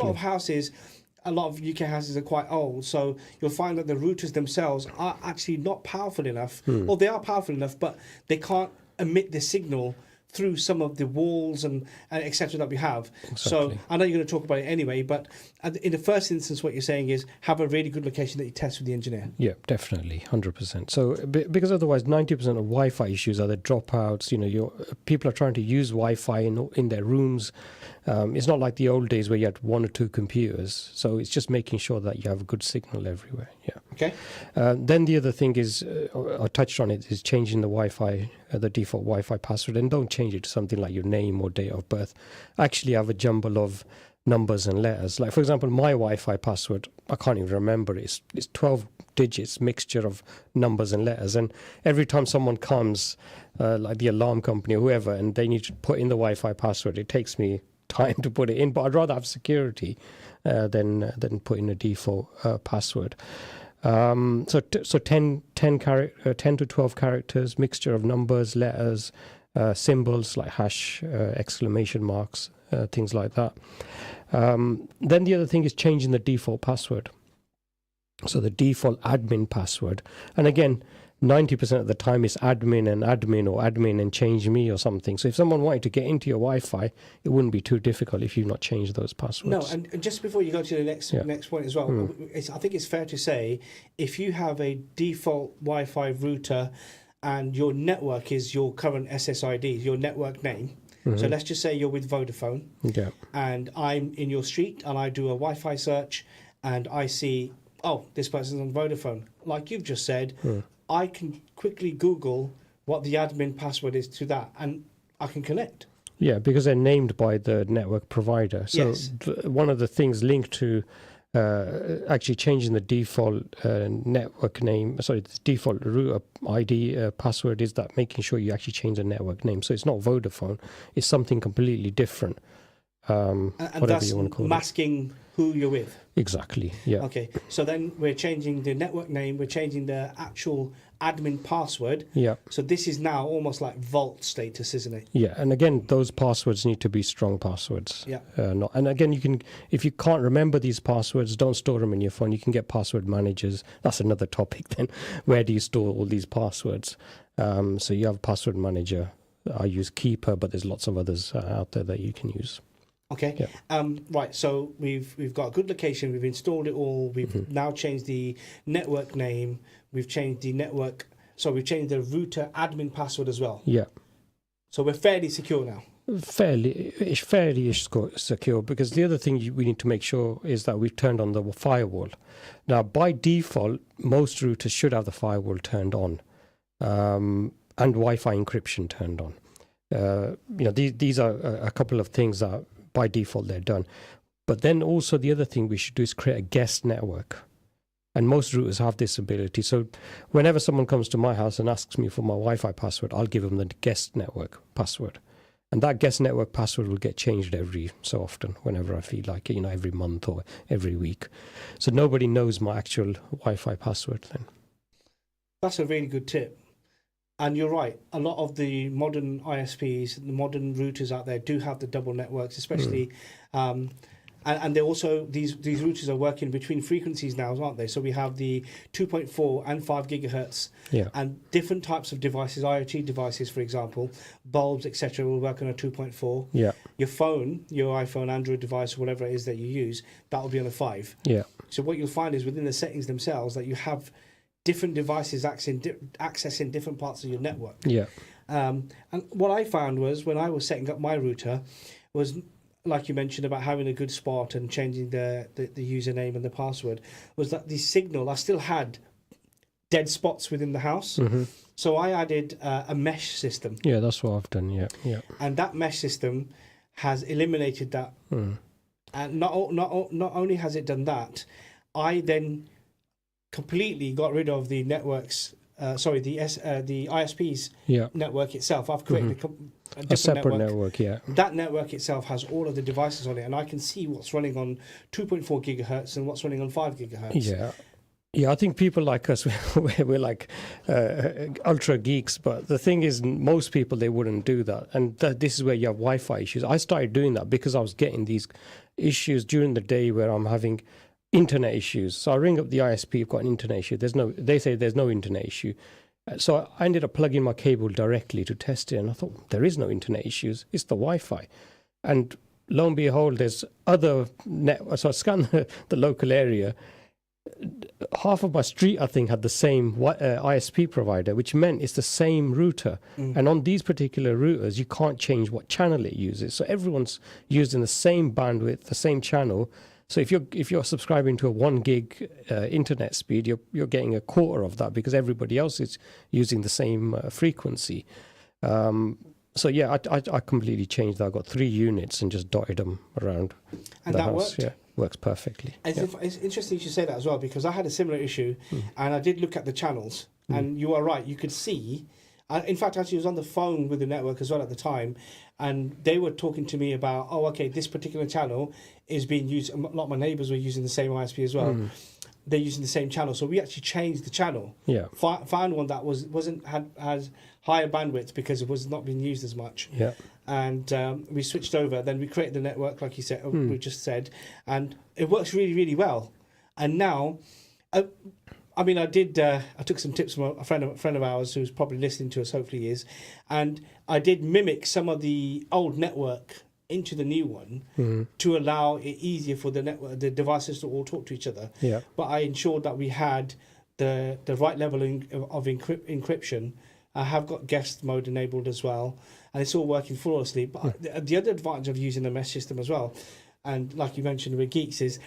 E: lot of UK houses are quite old, so you'll find that the routers themselves are actually not powerful enough, or they are powerful enough, but they can't emit the signal through some of the walls and etc. that we have.
F: Exactly.
E: So I know you're going to talk about it anyway, but in the first instance, what you're saying is have a really good location that you test with the engineer.
F: Yeah, definitely, 100%. So because otherwise 90% of Wi-Fi issues are the dropouts. People are trying to use Wi-Fi in their rooms. It's not like the old days where you had 1 or 2 computers. So it's just making sure that you have a good signal everywhere. Yeah.
E: Okay.
F: Then the other thing is, I touched on it, is changing the Wi-Fi, the default Wi-Fi password, and don't change it to something like your name or date of birth. Actually have a jumble of numbers and letters. Like, for example, my Wi-Fi password, I can't even remember it. It's 12 digits, mixture of numbers and letters. And every time someone comes, like the alarm company or whoever, and they need to put in the Wi-Fi password, it takes me time to put it in. But I'd rather have security than put in a default password. So 10 to 12 characters, mixture of numbers, letters, symbols like hash, exclamation marks, things like that. Then the other thing is changing the default password. So the default admin password. And again, 90% of the time it's admin and admin or admin and change me or something. So if someone wanted to get into your Wi-Fi, it wouldn't be too difficult if you've not changed those passwords.
E: No, and just before you go to the next point as well, I think it's fair to say if you have a default Wi-Fi router and your network is your current SSID, your network name. So let's just say you're with Vodafone, and I'm in your street, and I do a Wi-Fi search, and I see, oh, this person's on Vodafone. Like you've just said, I can quickly Google what the admin password is to that, and I can connect.
F: Yeah, because they're named by the network provider. So one of the things linked to actually changing the default network name, the default router ID password is that making sure you actually change the network name. So it's not Vodafone, it's something completely different.
E: And that's
F: you want to call
E: masking who you're with.
F: Exactly, yeah.
E: Okay, so then we're changing the network name, we're changing the actual admin password.
F: Yeah.
E: So this is now almost like vault status, isn't it?
F: Yeah, and again, those passwords need to be strong passwords.
E: Yeah.
F: And again, if you can't remember these passwords, don't store them in your phone. You can get password managers. That's another topic then. Where do you store all these passwords? So you have a password manager. I use Keeper, but there's lots of others out there that you can use.
E: Okay.
F: Yeah.
E: Right. So we've got a good location. We've installed it all. We've now changed the network name. We've changed the network. So we've changed the router admin password as well.
F: Yeah.
E: So we're fairly secure now.
F: Fairly secure, because the other thing we need to make sure is that we've turned on the firewall. Now, by default, most routers should have the firewall turned on, and Wi-Fi encryption turned on. These are a couple of things that by default they're done. But then also the other thing we should do is create a guest network. And most routers have this ability. So whenever someone comes to my house and asks me for my Wi-Fi password, I'll give them the guest network password. And that guest network password will get changed every so often, whenever I feel like it, every month or every week. So nobody knows my actual Wi-Fi password then. That's
E: a really good tip. And you're right, a lot of the modern ISPs, the modern routers out there do have the double networks, especially, and they're also, these routers are working between frequencies now, aren't they? So we have the 2.4 and 5 gigahertz, and different types of devices, IoT devices, for example, bulbs, etc., will work on a 2.4.
F: Yeah.
E: Your phone, your iPhone, Android device, whatever it is that you use, that will be on a 5.
F: Yeah.
E: So what you'll find is within the settings themselves that you have different devices accessing different parts of your network.
F: Yeah.
E: And what I found was when I was setting up my router was, like you mentioned about having a good spot and changing the username and the password, was that the signal, I still had dead spots within the house. So I added a mesh system.
F: Yeah, that's what I've done, yeah.
E: And that mesh system has eliminated that. And not only has it done that, I then completely got rid of the networks. The ISP's network itself. I've created a
F: separate network. Yeah.
E: That network itself has all of the devices on it, and I can see what's running on 2.4 gigahertz and what's running on 5 gigahertz.
F: Yeah. Yeah, I think people like us, we're like ultra geeks, but the thing is, most people, they wouldn't do that. And this is where you have Wi-Fi issues. I started doing that because I was getting these issues during the day where I'm having internet issues. So I ring up the ISP, I've got an internet issue. They say there's no internet issue. So I ended up plugging my cable directly to test it, and I thought, there is no internet issues, it's the Wi-Fi. And lo and behold, there's other networks. So I scanned the local area. Half of my street, I think, had the same ISP provider, which meant it's the same router. And on these particular routers, you can't change what channel it uses. So everyone's using the same bandwidth, the same channel. So if you're subscribing to a 1 gig internet speed, you're getting a quarter of that because everybody else is using the same frequency. So yeah, I completely changed that. I got 3 units and just dotted them around
E: and
F: the
E: that
F: house.
E: Worked?
F: Yeah, works perfectly.
E: It's interesting you should say that as well, because I had a similar issue, and I did look at the channels, and you are right. You could see. In fact, actually, I was on the phone with the network as well at the time, and they were talking to me about, this particular channel is being used. A lot of my neighbours were using the same ISP as well. They're using the same channel, so we actually changed the channel.
F: Yeah,
E: found one that has higher bandwidth because it was not being used as much.
F: Yeah,
E: and we switched over. Then we created the network, like you said, we just said, and it works really, really well. And now, I mean, I did. I took some tips from a friend of ours who's probably listening to us. Hopefully, he is, and I did mimic some of the old network into the new one to allow it easier for the network, the devices to all talk to each other.
F: Yeah.
E: But I ensured that we had the right level of encryption. I have got guest mode enabled as well, and it's all working flawlessly. But the other advantage of using the mesh system as well, and like you mentioned with Geeks, is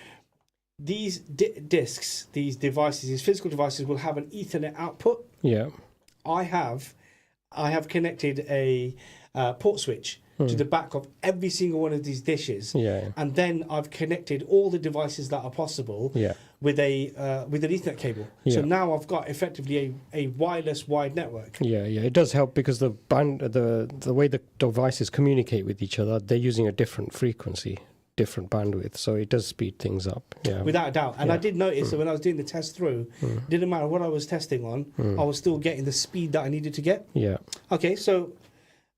E: these discs, these devices, these physical devices will have an Ethernet output.
F: Yeah.
E: I have connected a port switch to the back of every single one of these dishes.
F: Yeah.
E: And then I've connected all the devices that are possible with an Ethernet cable. So now I've got effectively a wireless wide network.
F: Yeah, it does help because the way the devices communicate with each other, they're using a different frequency, different bandwidth, so it does speed things up. Yeah,
E: without a doubt. And I did notice that when I was doing the test through, didn't matter what I was testing on, I was still getting the speed that I needed to get.
F: Yeah.
E: Okay, so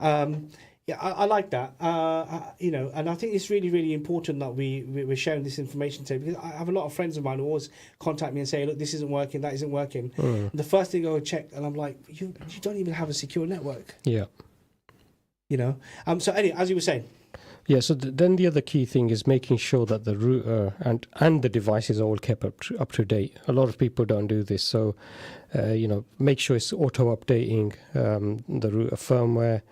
E: I like that. And I think it's really, really important that we're sharing this information today, because I have a lot of friends of mine who always contact me and say, look, this isn't working, that isn't working. The first thing I would check, and I'm like, you don't even have a secure network.
F: Yeah.
E: So anyway, as you were saying.
F: Yeah, so then the other key thing is making sure that the router and the devices are all kept up to date. A lot of people don't do this, so make sure it's auto-updating the router firmware.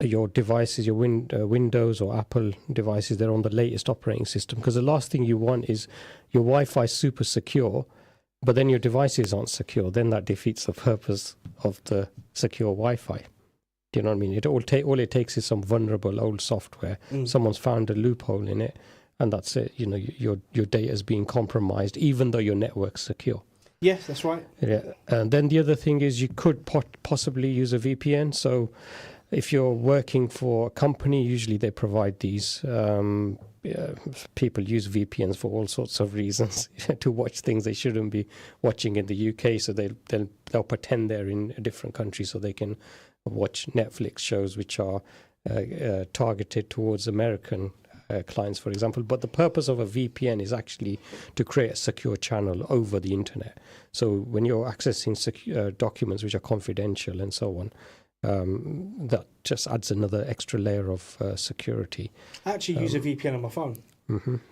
F: Your devices, your Windows or Apple devices, they're on the latest operating system, because the last thing you want is your Wi-Fi super secure, but then your devices aren't secure. Then that defeats the purpose of the secure Wi-Fi. Do you know what I mean? All it takes is some vulnerable old software. Someone's found a loophole in it, and that's it. Your data is being compromised, even though your network's secure.
E: Yes, that's right.
F: Yeah, and then the other thing is you could possibly use a VPN. So if you're working for a company, usually they provide these. People use VPNs for all sorts of reasons to watch things they shouldn't be watching in the UK. So they'll pretend they're in a different country so they can watch Netflix shows which are targeted towards American clients, for example. But the purpose of a VPN is actually to create a secure channel over the internet. So when you're accessing documents which are confidential and so on, that just adds another extra layer of security.
E: I actually use a VPN on my phone.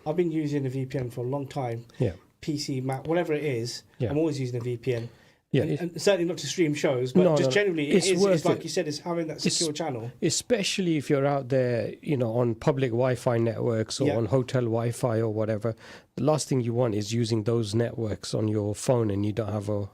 E: I've been using a VPN for a long time.
F: Yeah.
E: PC, Mac, whatever it is, I'm always using a VPN.
F: Yeah,
E: and certainly not to stream shows, but generally, it's like you said, it's having that secure channel. Especially
F: if you're out there, on public Wi-Fi networks or on hotel Wi-Fi or whatever. The last thing you want is using those networks on your phone and you don't have a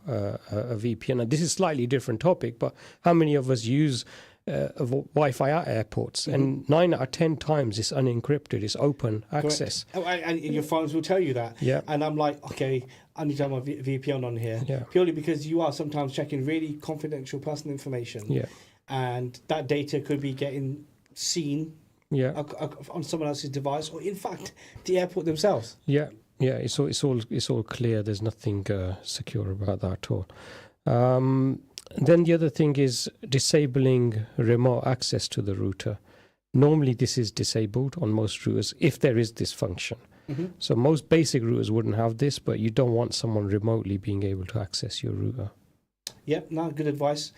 F: VPN. And this is a slightly different topic, but how many of us use Wi-Fi at airports? And 9 out of 10 times it's unencrypted, it's open access.
E: And your phones will tell you that.
F: Yeah.
E: And I'm like, okay, I need to have my VPN on here.
F: Yeah.
E: Purely because you are sometimes checking really confidential personal information.
F: Yeah.
E: And that data could be getting seen on someone else's device, or in fact, the airport themselves.
F: Yeah. Yeah. It's all clear. There's nothing secure about that at all. Then the other thing is disabling remote access to the router. Normally this is disabled on most routers if there is this function. So most basic routers wouldn't have this, but you don't want someone remotely being able to access your router.
E: Yep, good advice.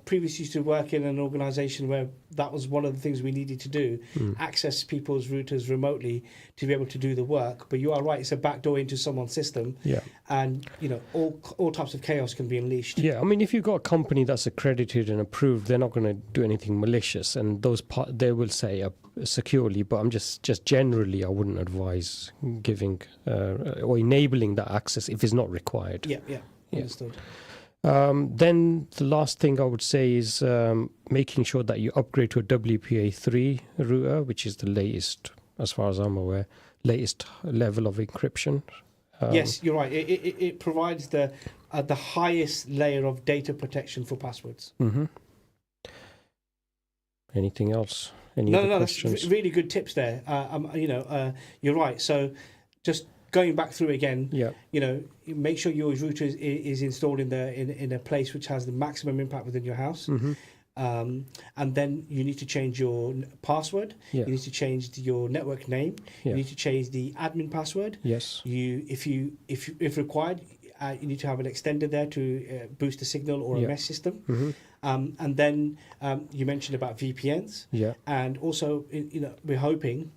E: Previously used to work in an organisation where that was one of the things we needed to do, access people's routers remotely to be able to do the work. But you are right, it's a backdoor into someone's system.
F: Yeah.
E: And, all types of chaos can be unleashed.
F: Yeah, I mean, if you've got a company that's accredited and approved, they're not going to do anything malicious. And they will say securely, but I'm just generally, I wouldn't advise giving or enabling that access if it's not required.
E: Yeah. Understood.
F: Then the last thing I would say is making sure that you upgrade to a WPA3 router, which is the latest, as far as I'm aware, latest level of encryption.
E: Yes, you're right. It provides the highest layer of data protection for passwords.
F: Anything else?
E: No, that's really good tips there. You're right. So just going back through again, make sure your router is installed in a place which has the maximum impact within your house. And then you need to change your password. You need to change your network name. You need to change the admin password.
F: Yes.
E: If required, you need to have an extender there to boost the signal or a mesh system. And then you mentioned about VPNs. And also, we're hoping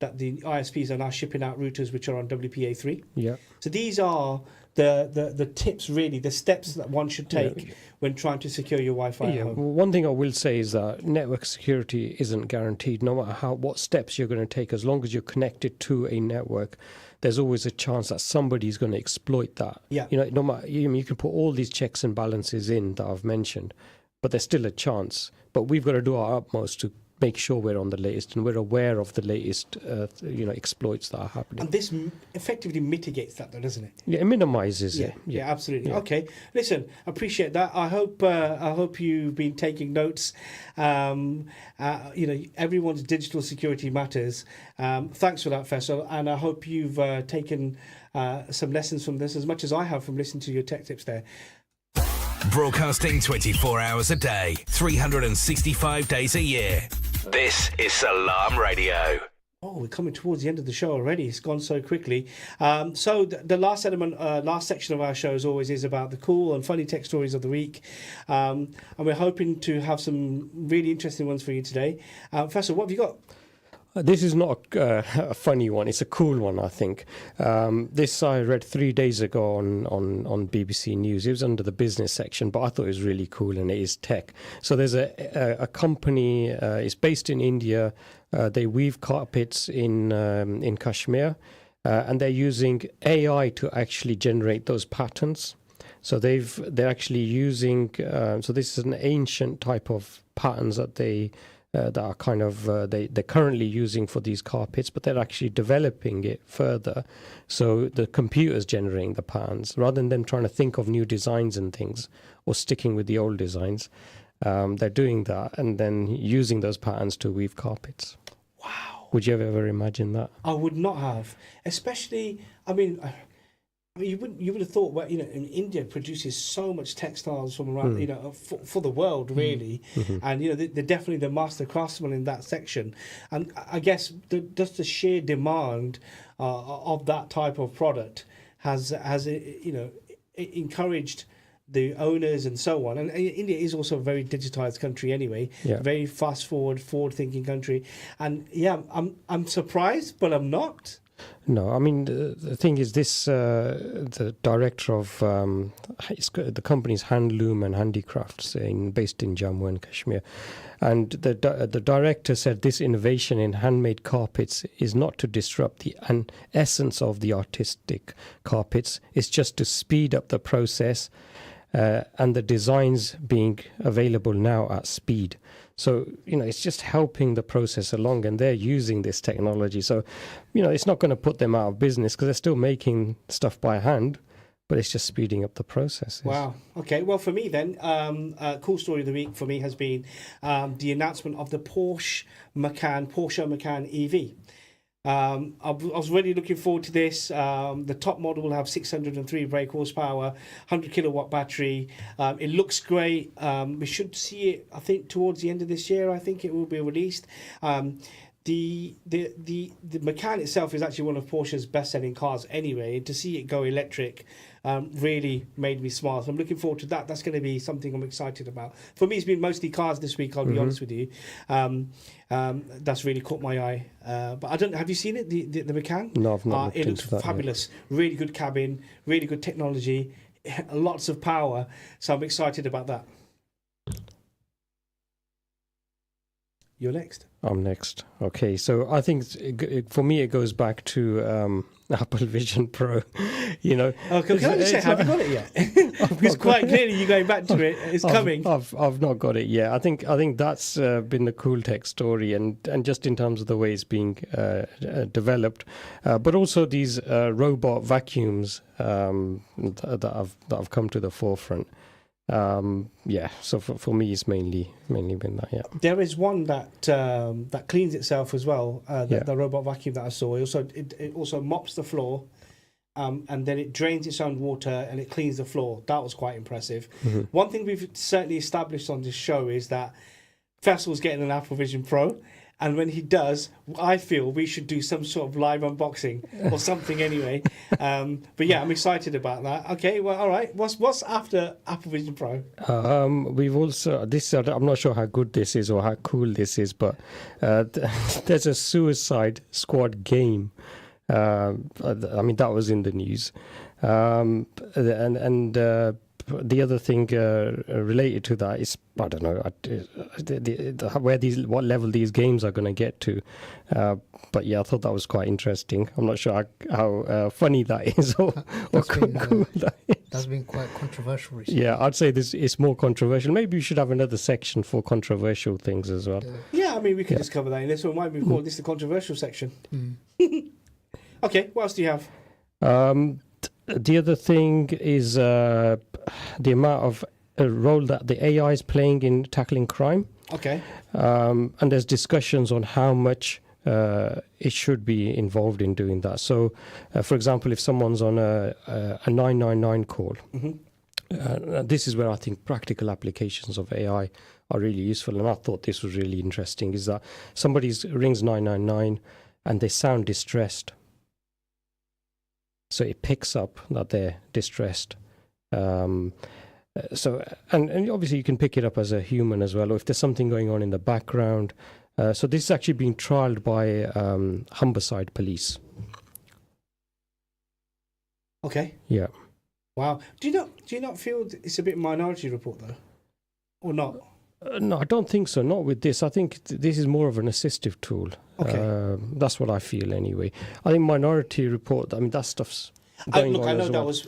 E: that the ISPs are now shipping out routers which are on WPA3. So these are the tips, really, the steps that one should take when trying to secure your Wi-Fi at home.
F: Well, one thing I will say is that network security isn't guaranteed, no matter what steps you're going to take. As long as you're connected to a network, there's always a chance that somebody's going to exploit that. No matter, you can put all these checks and balances in that I've mentioned, but there's still a chance. But we've got to do our utmost to make sure we're on the latest and we're aware of the latest exploits that are happening.
E: And this effectively mitigates that, though, doesn't it?
F: It minimizes it.
E: Yeah, absolutely. Okay, listen, appreciate that. I hope you've been taking notes. Everyone's digital security matters. Thanks for that, Fessel, and I hope you've taken some lessons from this as much as I have from listening to your tech tips there.
D: Broadcasting 24 hours a day, 365 days a year. This is Salam Radio.
E: Oh, we're coming towards the end of the show already. It's gone so quickly. So the last section of our show, as always, is about the cool and funny tech stories of the week. And we're hoping to have some really interesting ones for you today. Faisal, what have you got?
F: This is not a funny one. It's a cool one, I think. This I read 3 days ago on BBC News. It was under the business section, but I thought it was really cool, and it is tech. So there's a company. It's based in India. They weave carpets in Kashmir, and they're using AI to actually generate those patterns. So they're actually using. So this is an ancient type of patterns that that are kind of they're currently using for these carpets, but they're actually developing it further. So the computer's generating the patterns rather than them trying to think of new designs and things or sticking with the old designs. They're doing that and then using those patterns to weave carpets.
E: Wow!
F: Would you ever imagine that?
E: I would not have, especially. I mean, you would have thought, in India produces so much textiles from around, for the world, really, and they're definitely the master craftsmen in that section. And I guess just the sheer demand of that type of product has encouraged the owners and so on. And India is also a very digitized country anyway, very forward-thinking country. And I'm surprised, but I'm not.
F: No, I mean, the thing is this, the director of the company's Handloom and Handicrafts based in Jammu and Kashmir, and the director said this innovation in handmade carpets is not to disrupt the essence of the artistic carpets, it's just to speed up the process and the designs being available now at speed. So, it's just helping the process along, and they're using this technology. So, it's not going to put them out of business because they're still making stuff by hand, but it's just speeding up the process.
E: Wow. Okay. Well, for me then, a cool story of the week for me has been the announcement of the Porsche Macan EV. I was really looking forward to this. The top model will have 603 brake horsepower, 100 kilowatt battery. It looks great. We should see it, I think, towards the end of this year. I think it will be released. The Macan itself is actually one of Porsche's best-selling cars anyway. To see it go electric really made me smile. So I'm looking forward to that. That's going to be something I'm excited about. For me, it's been mostly cars this week, I'll be honest with you. That's really caught my eye. But I don't. Have you seen it, the Macan?
F: No, I've not.
E: It looks fabulous. Yet. Really good cabin, really good technology, lots of power. So I'm excited about that. You're next.
F: I'm next. Okay, so I think for me it goes back to Apple Vision Pro.
E: Oh, can I just say, have you got it yet? Because quite clearly you're going back to it. It's coming.
F: I've not got it yet. I think that's been the cool tech story, and just in terms of the way it's being developed, but also these robot vacuums that have come to the forefront. So for me, it's mainly been that. Yeah,
E: there is one that cleans itself as well. The robot vacuum that I saw. It also mops the floor, and then it drains its own water and it cleans the floor. That was quite impressive. One thing we've certainly established on this show is that Fessel's getting an Apple Vision Pro, And when he does, I feel we should do some sort of live unboxing or something anyway. But yeah, I'm excited about that. Okay, well, all right. What's after Apple Vision Pro?
F: We've also, I'm not sure how good this is or how cool this is, but there's a Suicide Squad game. I mean, that was in the news. The other thing related to that is, I don't know what level these games are going to get to. But yeah, I thought that was quite interesting. I'm not sure how funny that is or cool that is.
A: That's been quite controversial recently.
F: Yeah, I'd say this is more controversial. Maybe we should have another section for controversial things as well.
E: Yeah, I mean, we could just cover that in this one. Why we call this the controversial section? Okay, what else do you have?
F: The other thing is the amount of role that the AI is playing in tackling crime.
E: Okay.
F: And there's discussions on how much it should be involved in doing that. So, for example, if someone's on a 999 call, this is where I think practical applications of AI are really useful. And I thought this was really interesting, is that somebody rings 999 and they sound distressed. So it picks up that they're distressed. So obviously you can pick it up as a human as well, or if there's something going on in the background. So this is actually being trialed by Humberside Police.
E: Okay.
F: Yeah.
E: Wow. Do you not feel it's a bit Minority Report though, or not?
F: No, I don't think so. Not with this. I think this is more of an assistive tool.
E: Okay.
F: That's what I feel anyway. I think Minority Report, I mean, that stuff's going on.
E: I know
F: as
E: that
F: well.
E: was,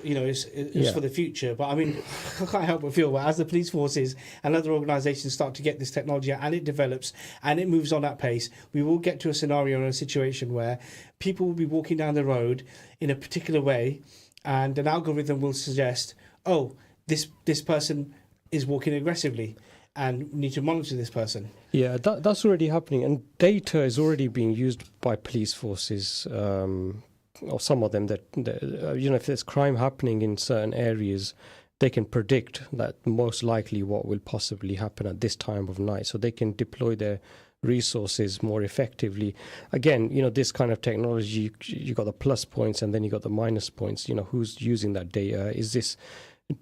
E: it's for the future, but I mean, I can't help but feel that as the police forces and other organisations start to get this technology out and it develops and it moves on at pace, we will get to a scenario or a situation where people will be walking down the road in a particular way and an algorithm will suggest, oh, this person is walking aggressively, and need to monitor this person. Yeah,
F: that's already happening, and data is already being used by police forces, or some of them that if there's crime happening in certain areas, they can predict that most likely what will possibly happen at this time of night, so they can deploy their resources more effectively. Again, this kind of technology, you got the plus points and then you got the minus points. Who's using that data? Is this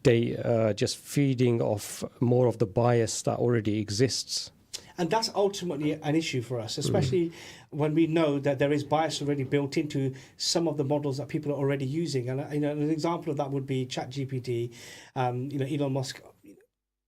F: data just feeding off more of the bias that already exists?
E: And that's ultimately an issue for us, especially when we know that there is bias already built into some of the models that people are already using. And an example of that would be ChatGPT. Elon Musk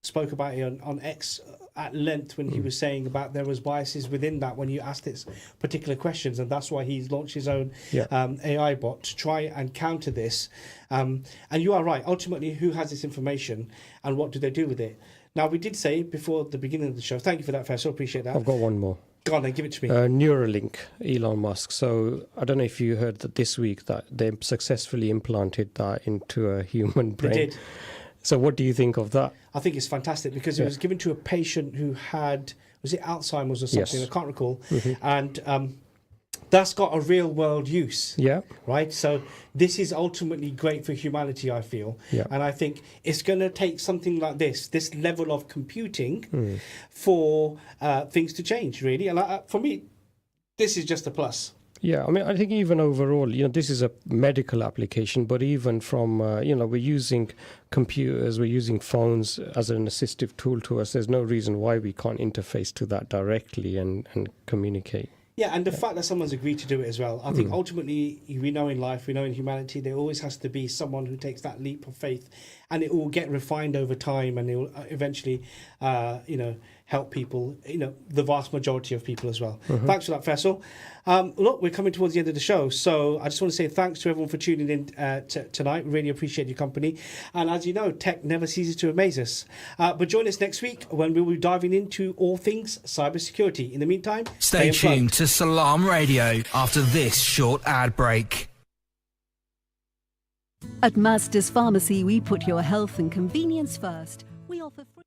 E: spoke about it on X at length when he was saying about there was biases within that when you asked it particular questions, and that's why he's launched his own AI bot to try and counter this. And you are right, ultimately who has this information and what do they do with it? Now, we did say before the beginning of the show, thank you for that, Fessel, appreciate that.
F: I've got one more.
E: Go on then, give it to me.
F: Neuralink, Elon Musk. So I don't know if you heard that this week that they successfully implanted that into a human brain.
E: They did.
F: So what do you think of that?
E: I think it's fantastic because it was given to a patient who had, was it Alzheimer's or something?
F: Yes.
E: I can't recall. And that's got a real world use.
F: Yeah.
E: Right? So this is ultimately great for humanity, I feel.
F: Yeah.
E: And I think it's going to take something like this level of computing for things to change, really. And for me, this is just a plus.
F: Yeah, I mean, I think even overall, this is a medical application, but even from, we're using computers, we're using phones as an assistive tool to us. There's no reason why we can't interface to that directly and communicate.
E: Yeah, and the fact that someone's agreed to do it as well. I think ultimately, we know in life, we know in humanity, there always has to be someone who takes that leap of faith, and it will get refined over time, and it will eventually, help people, the vast majority of people as well. Thanks for that, Fessel. Look, we're coming towards the end of the show, so I just want to say thanks to everyone for tuning in tonight. Really appreciate your company. And as you know, tech never ceases to amaze us. But join us next week when we'll be diving into all things cybersecurity. In the meantime,
D: stay tuned to Salam Radio after this short ad break.
B: At Mazda's Pharmacy, we put your health and convenience first. We offer free